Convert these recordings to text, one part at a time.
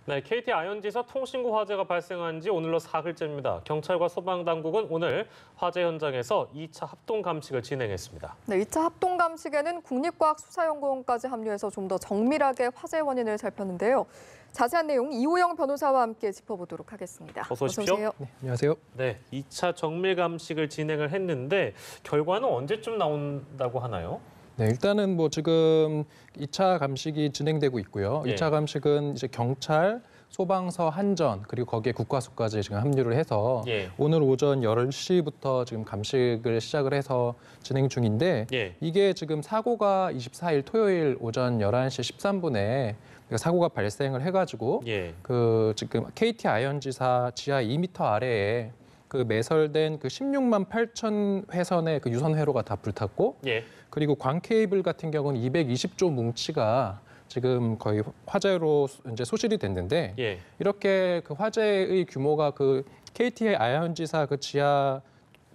네, KT 아현지사 통신구 화재가 발생한 지 오늘로 사흘째입니다. 경찰과 소방당국은 오늘 화재 현장에서 2차 합동 감식을 진행했습니다. 네, 2차 합동 감식에는 국립과학수사연구원까지 합류해서 좀 더 정밀하게 화재 원인을 살폈는데요. 자세한 내용 이호영 변호사와 함께 짚어보도록 하겠습니다. 어서 오십시오. 어서 오세요. 네, 안녕하세요. 네, 2차 정밀 감식을 진행을 했는데 결과는 언제쯤 나온다고 하나요? 네, 일단은 뭐 지금 2차 감식이 진행되고 있고요. 예. 2차 감식은 이제 경찰, 소방서, 한전 그리고 거기에 국과수까지 지금 합류를 해서 예. 오늘 오전 10시부터 지금 감식을 시작을 해서 진행 중인데 예. 이게 지금 사고가 24일 토요일 오전 11시 13분에 사고가 발생을 해가지고 예. 그 지금 KT 아현지사 지하 2m 아래에 그 매설된 그 16만 8천 회선의 그 유선 회로가 다 불탔고 예. 그리고 광 케이블 같은 경우는 220조 뭉치가 지금 거의 화재로 이제 소실이 됐는데 예. 이렇게 그 화재의 규모가 그 KT의 아현지사 그 지하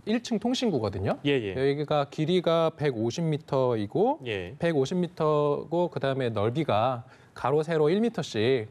1층 통신구거든요. 예. 여기가 길이가 150m이고 예. 150m고 그다음에 넓이가 가로 세로 1m씩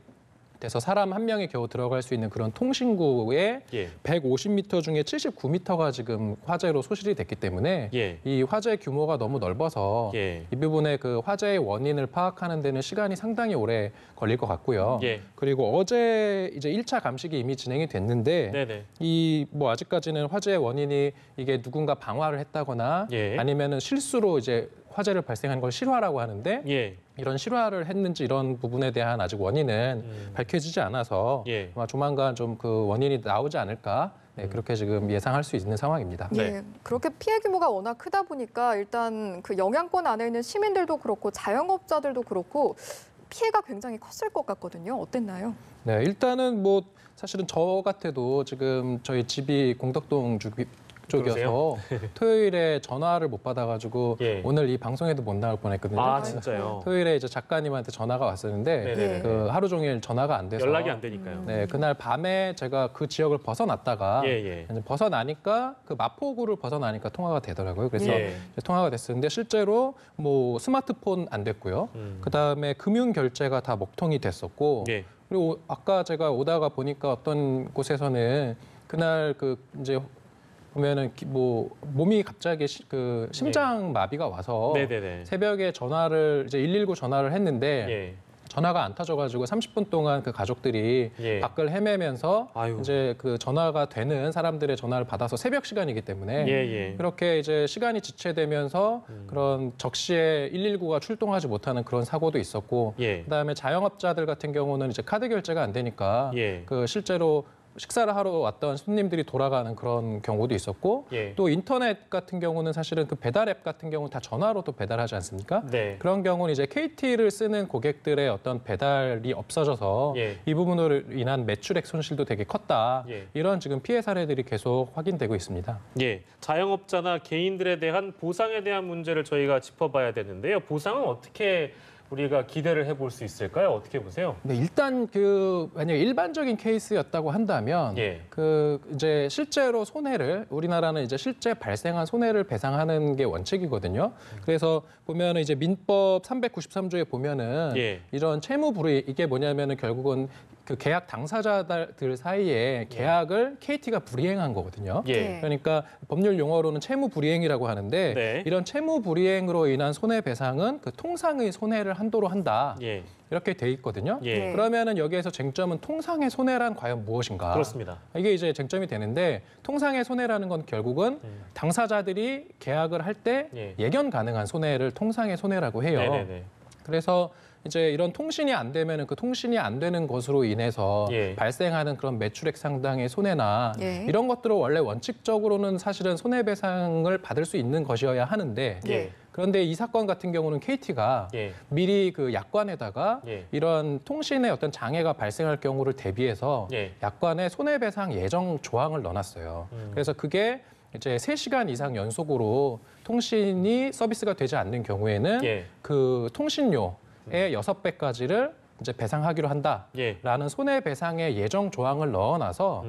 돼서 사람 한 명이 겨우 들어갈 수 있는 그런 통신구에 예. 150m 중에 79m가 지금 화재로 소실이 됐기 때문에 예. 이 화재 규모가 너무 넓어서 예. 이 부분에 그 화재의 원인을 파악하는 데는 시간이 상당히 오래 걸릴 것 같고요. 예. 그리고 어제 이제 1차 감식이 이미 진행이 됐는데 네네. 이 뭐 아직까지는 화재의 원인이 이게 누군가 방화를 했다거나 예. 아니면은 실수로 이제 화재를 발생한 걸 실화라고 하는데 예. 이런 실화를 했는지 이런 부분에 대한 아직 원인은 밝혀지지 않아서 예. 아마 조만간 좀 그 원인이 나오지 않을까 네, 그렇게 지금 예상할 수 있는 상황입니다. 네. 예, 그렇게 피해 규모가 워낙 크다 보니까 일단 그 영향권 안에 있는 시민들도 그렇고 자영업자들도 그렇고 피해가 굉장히 컸을 것 같거든요. 어땠나요? 네, 일단은 뭐 사실은 저 같아도 지금 저희 집이 공덕동 쪽이어서 토요일에 전화를 못 받아가지고 예. 오늘 이 방송에도 못 나올 뻔했거든요. 아, 진짜요? 토요일에 이제 작가님한테 전화가 왔었는데 네네네. 그 하루 종일 전화가 안 돼서 연락이 안 되니까요. 네, 그날 밤에 제가 그 지역을 벗어났다가 예. 이제 벗어나니까 그 마포구를 벗어나니까 통화가 되더라고요. 그래서 예. 이제 통화가 됐었는데 실제로 뭐 스마트폰 안 됐고요. 그다음에 금융 결제가 다 먹통이 됐었고 예. 그리고 아까 제가 오다가 보니까 어떤 곳에서는 그날 그 이제 보면은 뭐 몸이 갑자기 그 심장 마비가 와서 네네네. 새벽에 전화를 이제 119 전화를 했는데 예. 전화가 안 터져가지고 30분 동안 그 가족들이 예. 밖을 헤매면서 아유. 이제 그 전화가 되는 사람들의 전화를 받아서 새벽 시간이기 때문에 예. 그렇게 이제 시간이 지체되면서 그런 적시에 119가 출동하지 못하는 그런 사고도 있었고 예. 그다음에 자영업자들 같은 경우는 이제 카드 결제가 안 되니까 예. 그 실제로 식사를 하러 왔던 손님들이 돌아가는 그런 경우도 있었고 예. 또 인터넷 같은 경우는 사실은 그 배달 앱 같은 경우는 다 전화로 또 배달하지 않습니까? 네. 그런 경우는 이제 KT를 쓰는 고객들의 어떤 배달이 없어져서 예. 이 부분으로 인한 매출액 손실도 되게 컸다. 예. 이런 지금 피해 사례들이 계속 확인되고 있습니다. 예, 자영업자나 개인들에 대한 보상에 대한 문제를 저희가 짚어봐야 되는데요. 보상은 어떻게 우리가 기대를 해볼 수 있을까요? 어떻게 보세요? 네, 일단 그 만약 일반적인 케이스였다고 한다면 예. 그 이제 실제로 손해를 우리나라는 이제 실제 발생한 손해를 배상하는 게 원칙이거든요. 그래서 보면은 이제 민법 393조에 보면은 예. 이런 채무 불이익 이게 뭐냐면은 결국은 그 계약 당사자들 사이에 계약을 KT가 불이행한 거거든요. 예. 그러니까 법률 용어로는 채무 불이행이라고 하는데 네. 이런 채무 불이행으로 인한 손해배상은 그 통상의 손해를 한도로 한다. 예. 이렇게 돼 있거든요. 예. 네. 그러면은 여기에서 쟁점은 통상의 손해란 과연 무엇인가? 그렇습니다. 이게 이제 쟁점이 되는데 통상의 손해라는 건 결국은 당사자들이 계약을 할 때 예. 예견 가능한 손해를 통상의 손해라고 해요. 네네네. 그래서 이제 이런 통신이 안 되면은 그 통신이 안 되는 것으로 인해서 예. 발생하는 그런 매출액 상당의 손해나 예. 이런 것들을 원래 원칙적으로는 사실은 손해배상을 받을 수 있는 것이어야 하는데 예. 그런데 이 사건 같은 경우는 KT가 예. 미리 그 약관에다가 예. 이런 통신의 어떤 장애가 발생할 경우를 대비해서 예. 약관에 손해배상 예정 조항을 넣어놨어요. 그래서 그게 이제 3시간 이상 연속으로 통신이 서비스가 되지 않는 경우에는 예. 그 통신료의 6배까지를 이제 배상하기로 한다라는 예. 손해배상의 예정 조항을 넣어놔서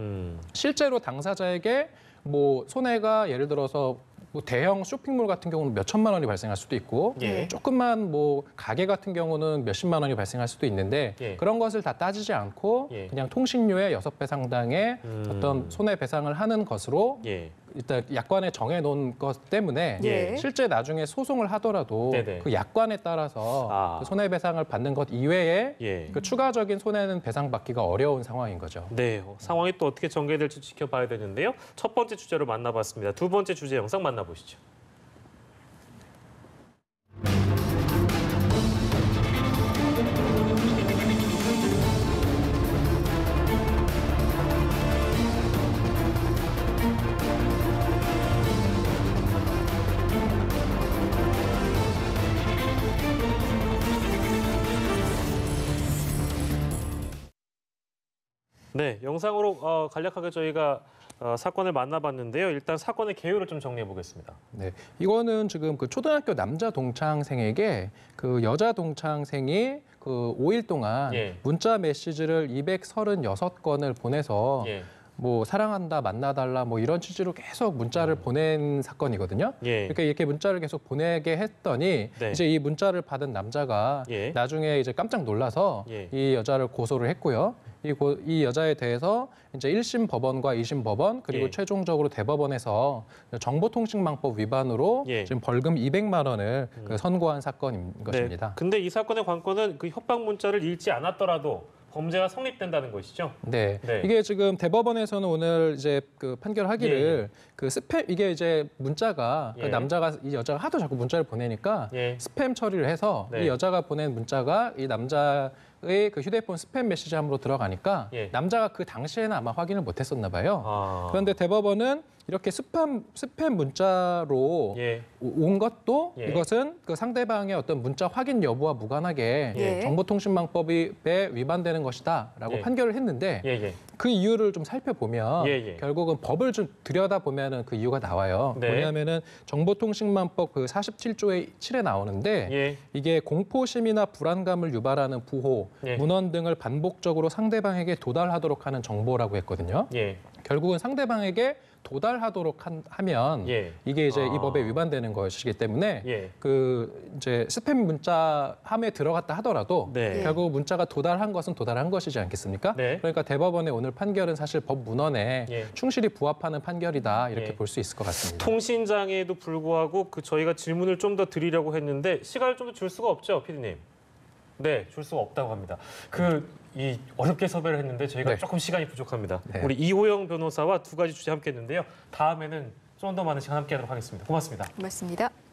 실제로 당사자에게 뭐 손해가 예를 들어서 뭐 대형 쇼핑몰 같은 경우는 몇 천만 원이 발생할 수도 있고 예. 조금만 뭐 가게 같은 경우는 몇십만 원이 발생할 수도 있는데 예. 그런 것을 다 따지지 않고 예. 그냥 통신료의 6배 상당의 어떤 손해배상을 하는 것으로 예. 일단 약관에 정해놓은 것 때문에 예. 실제 나중에 소송을 하더라도 네네. 그 약관에 따라서 그 손해배상을 받는 것 이외에 예. 그 추가적인 손해는 배상받기가 어려운 상황인 거죠. 네, 상황이 또 어떻게 전개될지 지켜봐야 되는데요. 첫 번째 주제로 만나봤습니다. 두 번째 주제 영상 만나보시죠. 네, 영상으로 간략하게 저희가 사건을 만나봤는데요. 일단 사건의 개요를 좀 정리해 보겠습니다. 네, 이거는 지금 그 초등학교 남자 동창생에게 그 여자 동창생이 그 5일 동안 예. 문자 메시지를 236건을 보내서 예. 뭐 사랑한다, 만나달라 뭐 이런 취지로 계속 문자를 보낸 사건이거든요. 예. 그러니까 이렇게 문자를 계속 보내게 했더니 네. 이제 이 문자를 받은 남자가 예. 나중에 이제 깜짝 놀라서 예. 이 여자를 고소를 했고요. 이 여자에 대해서 이제 1심 법원과 2심 법원 그리고 예. 최종적으로 대법원에서 정보통신망법 위반으로 예. 지금 벌금 200만 원을 그 선고한 사건인 것입니다. 네. 근데 이 사건의 관건은 그 협박 문자를 읽지 않았더라도 범죄가 성립된다는 것이죠. 네. 네. 이게 지금 대법원에서는 오늘 이제 그 판결하기를 그 스팸 이게 이제 문자가 예. 그 남자가 이 여자가 하도 자꾸 문자를 보내니까 예. 스팸 처리를 해서 네. 이 여자가 보낸 문자가 이 남자의 그 휴대폰 스팸 메시지함으로 들어가니까 예. 남자가 그 당시에는 아마 확인을 못했었나 봐요. 아. 그런데 대법원은 이렇게 스팸 문자로 예. 온 것도 예. 이것은 그 상대방의 어떤 문자 확인 여부와 무관하게 예. 정보통신망법에 위반되는 것이다라고 예. 판결을 했는데 예, 예. 그 이유를 좀 살펴보면 예, 예. 결국은 법을 좀 들여다보면은 그 이유가 나와요. 네. 뭐냐면은 정보통신망법 그 47조의 7에 나오는데 예. 이게 공포심이나 불안감을 유발하는 부호, 예. 문원 등을 반복적으로 상대방에게 도달하도록 하는 정보라고 했거든요. 예. 결국은 상대방에게 도달하도록 하면 예. 이게 이제 아. 이 법에 위반되는 것이기 때문에 예. 그 이제 스팸 문자 함에 들어갔다 하더라도 네. 결국 문자가 도달한 것은 도달한 것이지 않겠습니까? 네. 그러니까 대법원의 오늘 판결은 사실 법 문헌에 예. 충실히 부합하는 판결이다 이렇게 예. 볼 수 있을 것 같습니다. 통신장애에도 불구하고 그 저희가 질문을 좀 더 드리려고 했는데 시간을 좀 더 줄 수가 없죠, 피디님. 네, 줄 수가 없다고 합니다. 이 어렵게 섭외를 했는데 저희가 네. 조금 시간이 부족합니다. 네. 우리 이호영 변호사와 두 가지 주제 함께 했는데요. 다음에는 좀 더 많은 시간 함께하도록 하겠습니다. 고맙습니다. 고맙습니다.